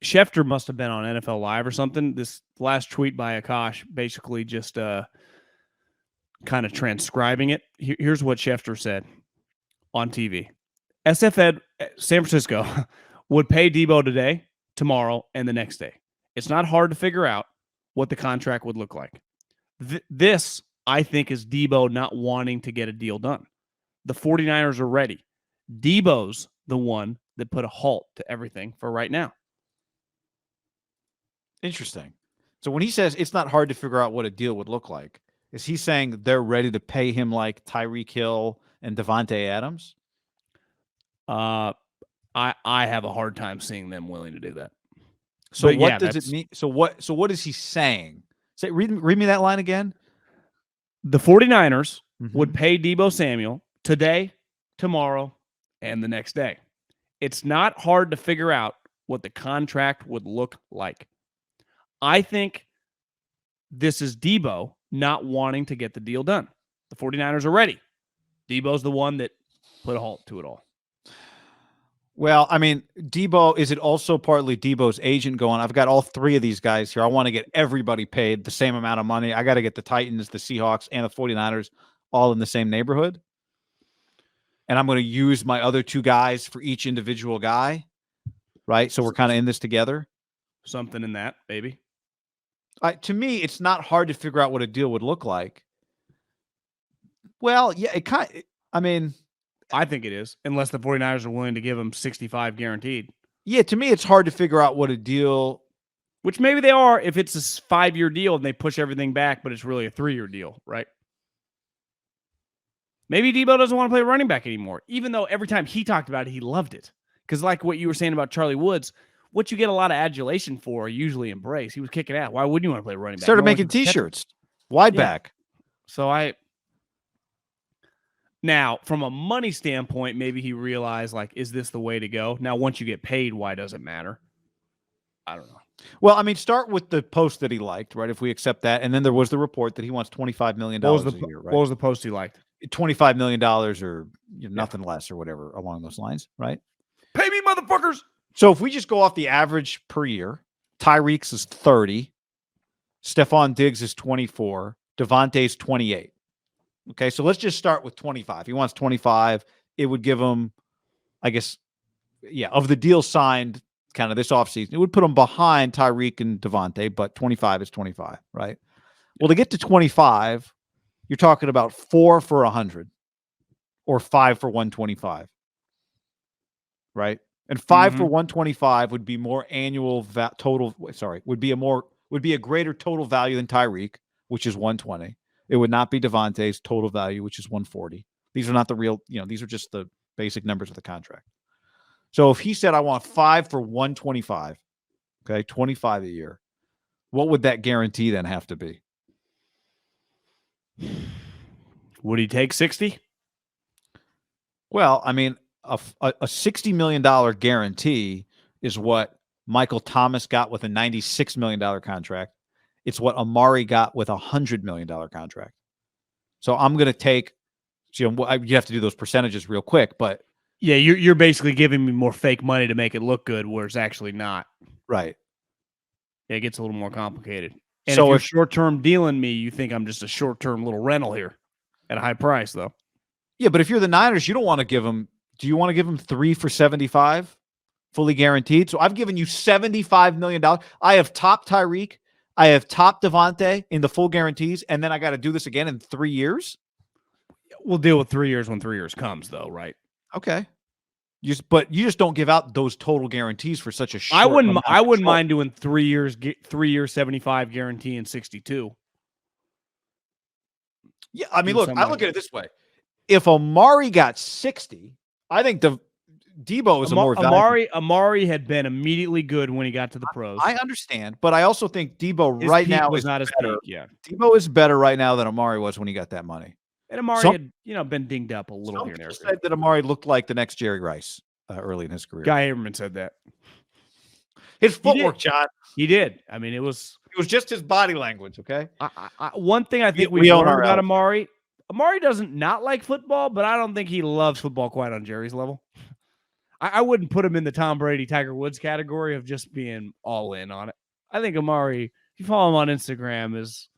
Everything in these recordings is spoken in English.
Schefter must have been on NFL Live or something. This last tweet by Akash basically just kind of transcribing it. Here's what Schefter said on TV. SFN San Francisco would pay Deebo today, tomorrow, and the next day. It's not hard to figure out what the contract would look like. This, I think, is Deebo not wanting to get a deal done. The 49ers are ready. Deebo's the one that put a halt to everything for right now. Interesting. So when he says it's not hard to figure out what a deal would look like, is he saying they're ready to pay him like Tyreek Hill and Devontae Adams? I have a hard time seeing them willing to do that. So but what does it mean? So what is he saying? Say read me that line again. The 49ers would pay Deebo Samuel today, tomorrow, and the next day. It's not hard to figure out what the contract would look like. I think this is Deebo not wanting to get the deal done. The 49ers are ready. Deebo's the one that put a halt to it all. Well, I mean, Deebo, is it also partly Deebo's agent going, I've got all three of these guys here. I want to get everybody paid the same amount of money. I got to get the Titans, the Seahawks, and the 49ers all in the same neighborhood. And I'm going to use my other two guys for each individual guy, right? So we're kind of in this together. Something in that, maybe. To me, it's not hard to figure out what a deal would look like. Well, yeah, I think it is, unless the 49ers are willing to give him 65 guaranteed. Yeah, to me, it's hard to figure out what a deal... Which maybe they are if it's a 5-year deal and they push everything back, but it's really a 3-year deal, right? Maybe Deebo doesn't want to play running back anymore, even though every time he talked about it, he loved it. Because like what you were saying about Charlie Woods, what you get a lot of adulation for, usually embrace. He was kicking out. Why wouldn't you want to play running back? Started making T-shirts. Wide back. So Now, from a money standpoint, maybe he realized, like, is this the way to go? Now, once you get paid, why does it matter? I don't know. Well, I mean, start with the post that he liked, right? If we accept that. And then there was the report that he wants $25 million a year, right? What was the post he liked? $25 million or nothing less or whatever along those lines, right? Pay me, motherfuckers! So if we just go off the average per year, Tyreek's is 30, Stephon Diggs is 24, Devontae's 28. Okay, so let's just start with 25. He wants 25. It would give him, I guess, of the deal signed kind of this offseason, it would put him behind Tyreek and Devontae, but 25 is 25, right? Well, to get to 25, you're talking about 4 for 100 or 5 for 125, right? And 5 for 125 would be more annual total. Sorry, would be a greater total value than Tyreek, which is 120. It would not be Devontae's total value, which is 140. These are not the real, these are just the basic numbers of the contract. So if he said, I want 5 for 125, okay, 25 a year, what would that guarantee then have to be? Would he take 60? Well, I mean, a $60 million guarantee is what Michael Thomas got with a $96 million contract. It's what Amari got with a $100 million contract. So I'm going to take, you have to do those percentages real quick, but yeah, you're basically giving me more fake money to make it look good, where it's actually not. Right. It gets a little more complicated. And so if you're short-term dealing me, you think I'm just a short-term little rental here at a high price, though. Yeah, but if you're the Niners, you don't want to give them. Do you want to give them 3 for 75, fully guaranteed? So I've given you $75 million. I have top Tyreek. I have top Devontae in the full guarantees, and then I got to do this again in 3 years. We'll deal with 3 years when 3 years comes, though, right? Okay. But you just don't give out those total guarantees for such a short. I wouldn't mind doing 3 years, 3 years, 75 guarantee and 62. Yeah, I mean, look, I look at it this way: if Amari got 60, I think Deebo is a more valuable. Amari had been immediately good when he got to the pros. I understand, but I also think Deebo right now is not as better. Yeah, Deebo is better right now than Amari was when he got that money. And Amari had, been dinged up a little here and there. Said that Amari looked like the next Jerry Rice early in his career. Guy Haberman said that. His footwork, John. He did. I mean, it was just his body language. Okay. One thing I think we learned about Amari doesn't not like football, but I don't think he loves football quite on Jerry's level. I wouldn't put him in the Tom Brady, Tiger Woods category of just being all in on it. I think Amari, if you follow him on Instagram, is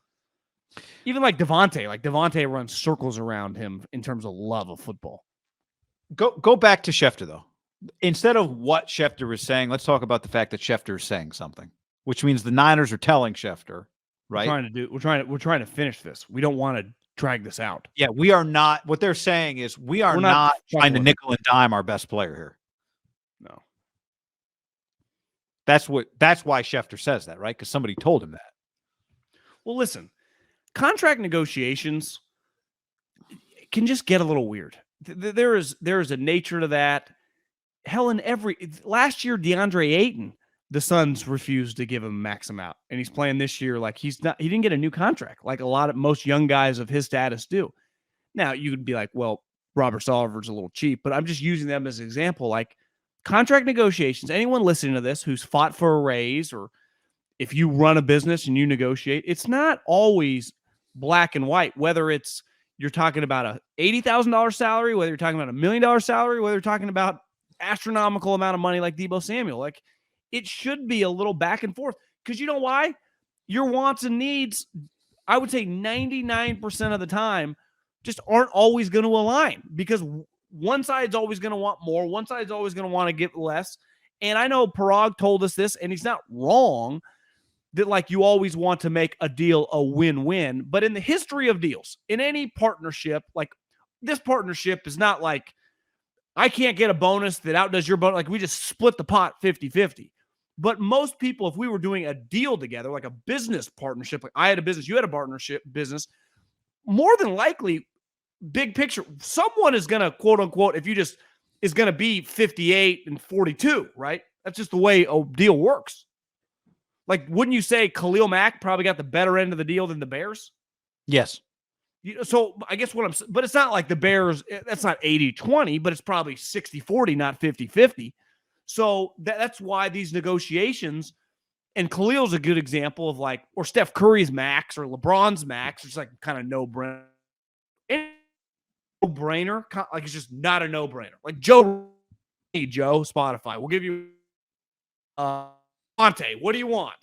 even like Devontae. Like Devontae runs circles around him in terms of love of football. Go back to Schefter, though. Instead of what Schefter is saying, let's talk about the fact that Schefter is saying something, which means the Niners are telling Schefter, right? We're trying to finish this. We don't want to drag this out. Yeah, we are not. What they're saying is we are We're not not trying to nickel and dime our best player here. No. That's why Schefter says that, right? Because somebody told him that. Well, listen, contract negotiations can just get a little weird. There is a nature to that. Hell, last year, DeAndre Ayton, the Suns refused to give him a max amount, and he's playing this year like he didn't get a new contract like most young guys of his status do. Now you could be like, well, Robert Sarver's a little cheap, but I'm just using them as an example. Like contract negotiations, anyone listening to this who's fought for a raise, or if you run a business and you negotiate, it's not always black and white, whether it's you're talking about a $80,000 salary, whether you're talking about $1 million salary, whether you're talking about astronomical amount of money like Deebo Samuel. Like it should be a little back and forth, because you know why? Your wants and needs, I would say 99% of the time, just aren't always going to align, because one side's always going to want more. One side's always going to want to get less. And I know Parag told us this, and he's not wrong, that like you always want to make a deal a win-win. But in the history of deals, in any partnership, like this partnership is not like I can't get a bonus that outdoes your bonus. Like we just split the pot 50-50. But most people, if we were doing a deal together, like a business partnership, like I had a business, you had a partnership business, more than likely, big picture, someone is going to, quote unquote, is going to be 58-42, right? That's just the way a deal works. Like, wouldn't you say Khalil Mack probably got the better end of the deal than the Bears? Yes. So I guess but it's not like the Bears, that's not 80-20, but it's probably 60-40, not 50-50. So that's why these negotiations, and Khalil's a good example of like, or Steph Curry's max or LeBron's max, it's like kind of no-brainer. No-brainer, like it's just not a no-brainer. Like Joe, Spotify, we'll give you Monte, what do you want?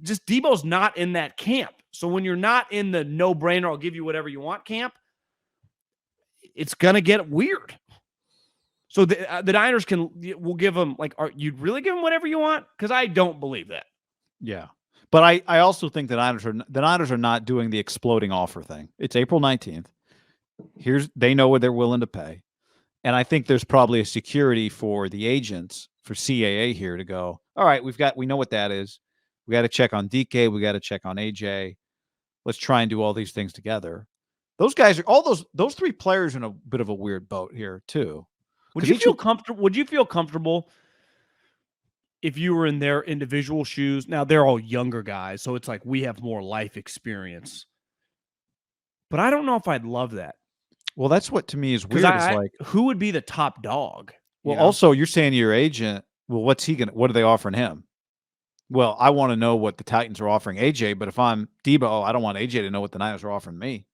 Just Deebo's not in that camp. So when you're not in the no-brainer, I'll give you whatever you want camp, it's going to get weird. So the Niners will give them, like, you'd really give them whatever you want? Because I don't believe that. Yeah. But I also think the Niners are not doing the exploding offer thing. It's April 19th. They know what they're willing to pay. And I think there's probably a security for the agents, for CAA here, to go, all right, we know what that is. We got to check on DK. We got to check on AJ. Let's try and do all these things together. Those guys are those three players are in a bit of a weird boat here too. Would you feel comfortable? Would you feel comfortable if you were in their individual shoes? Now they're all younger guys, so it's like we have more life experience. But I don't know if I'd love that. Well, that's what to me is weird. It's like, who would be the top dog? Well, also you're saying to your agent, well, what are they offering him? Well, I want to know what the Titans are offering AJ, but if I'm Deebo, I don't want AJ to know what the Niners are offering me.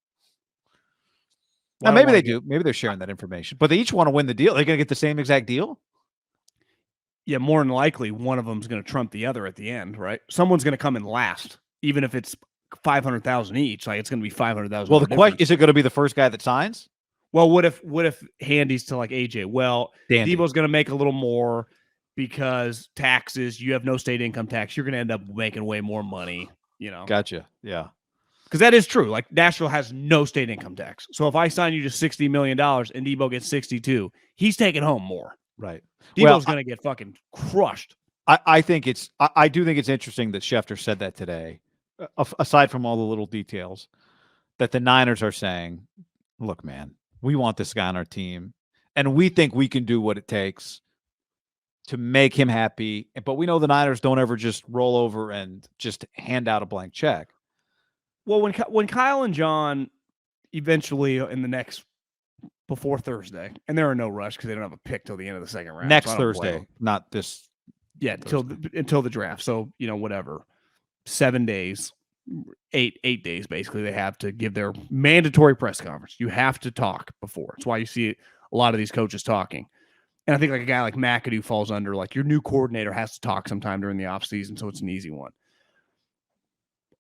Now, maybe they do. Maybe they're sharing that information, but they each want to win the deal. They're going to get the same exact deal? Yeah, more than likely, one of them is going to trump the other at the end, right? Someone's going to come in last, even if it's $500,000 each. Like it's going to be $500,000. Well, the question is, it going to be the first guy that signs? Well, what if Handy's to like AJ? Well, Deebo's going to make a little more because taxes. You have no state income tax. You're going to end up making way more money. Gotcha. Yeah. Because that is true. Like Nashville has no state income tax. So if I sign you to $60 million and Deebo gets 62, he's taking home more. Right. Deebo's going to get fucking crushed. I do think it's interesting that Schefter said that today, aside from all the little details, that the Niners are saying, look, man, we want this guy on our team, and we think we can do what it takes to make him happy. But we know the Niners don't ever just roll over and just hand out a blank check. Well, when Kyle and John eventually before Thursday, and they're in no rush because they don't have a pick till the end of the second round. Next Thursday, not this. Yeah, until the draft. So, whatever. 7 days, eight days, basically, they have to give their mandatory press conference. You have to talk before. It's why you see a lot of these coaches talking. And I think like a guy like McAdoo falls under like your new coordinator has to talk sometime during the offseason, so it's an easy one.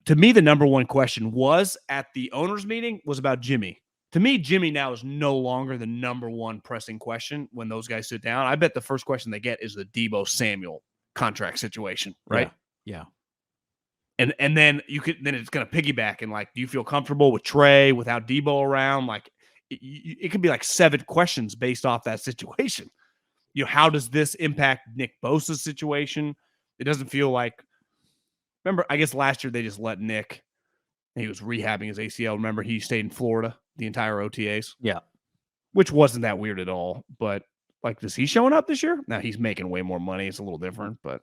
To me, the number one question was at the owners' meeting was about Jimmy. To me, Jimmy now is no longer the number one pressing question when those guys sit down. I bet the first question they get is the Deebo Samuel contract situation, right? Yeah. And then it's going to piggyback and like, do you feel comfortable with Trey without Deebo around? Like it could be like 7 questions based off that situation. You know, how does this impact Nick Bosa's situation? It doesn't feel like, remember, I guess last year they just let Nick, he was rehabbing his ACL. Remember, he stayed in Florida the entire OTAs. Yeah. Which wasn't that weird at all. But like, is he showing up this year? Now he's making way more money. It's a little different, but